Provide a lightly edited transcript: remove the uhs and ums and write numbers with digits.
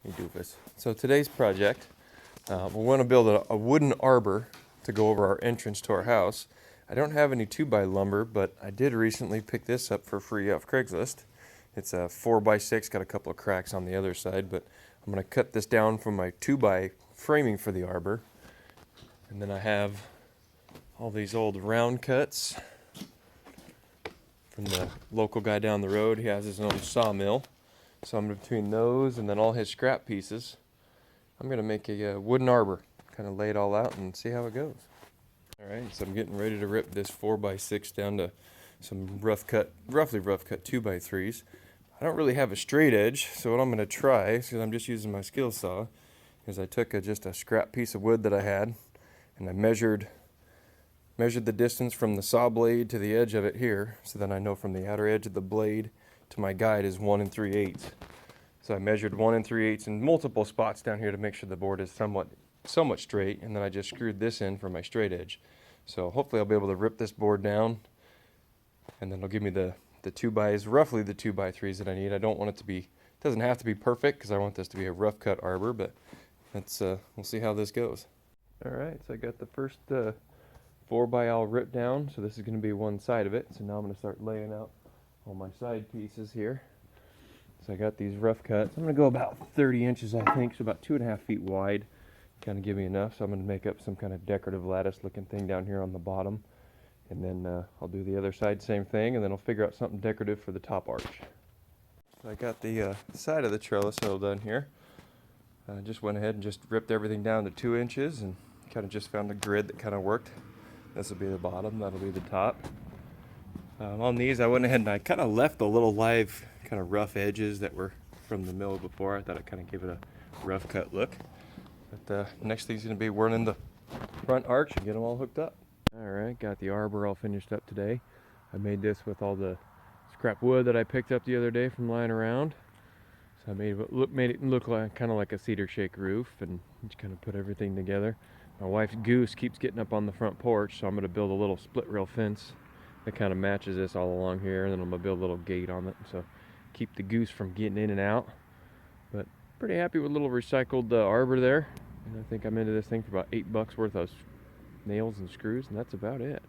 You doofus. So today's project, we want to build a wooden arbor to go over our entrance to our house. I don't have any 2x lumber, but I did recently pick this up for free off Craigslist. It's a 4x6, got a couple of cracks on the other side, but I'm going to cut this down from my 2x framing for the arbor. And then I have all these old round cuts from the local guy down the road. He has his own sawmill. So I'm between those and then all his scrap pieces, I'm going to make a wooden arbor, kind of lay it all out and see how it goes. Alright, so I'm getting ready to rip this 4x6 down to some roughly rough cut 2x3s. I don't really have a straight edge, so what I'm going to try, because I'm just using my skill saw, is I took just a scrap piece of wood that I had, and I measured the distance from the saw blade to the edge of it here, so then I know from the outer edge of the blade to my guide is 1 3/8. So I measured 1 3/8 in multiple spots down here to make sure the board is somewhat straight, and then I just screwed this in for my straight edge. So hopefully I'll be able to rip this board down, and then it'll give me the 2x, roughly the 2x3s that I need. I don't want it to be, it doesn't have to be perfect because I want this to be a rough cut arbor, but let's we'll see how this goes. Alright, so I got the first 4x all ripped down, so this is going to be one side of it. So now I'm going to start laying out all my side pieces here. So I got these rough cuts. I'm going to go about 30 inches, I think, so about 2.5 feet wide. Kind of give me enough, so I'm going to make up some kind of decorative lattice looking thing down here on the bottom. And then I'll do the other side, same thing, and then I'll figure out something decorative for the top arch. So I got the side of the trellis all done here. I just went ahead and just ripped everything down to 2 inches and kind of just found a grid that kind of worked. This will be the bottom, that'll be the top. On these I went ahead and I kind of left the little live kind of rough edges that were from the mill before. I thought I'd kind of give it a rough cut look. But next thing's going to be running the front arch and get them all hooked up. Alright, got the arbor all finished up today. I made this with all the scrap wood that I picked up the other day from lying around. So I made it look like kind of like a cedar shake roof, and just kind of put everything together. My wife's goose keeps getting up on the front porch, so I'm going to build a little split rail fence that kind of matches this all along here, and then I'm going to build a little gate on it, so keep the goose from getting in and out. But pretty happy with a little recycled arbor there, and I think I'm into this thing for about $8 worth of nails and screws, and that's about it.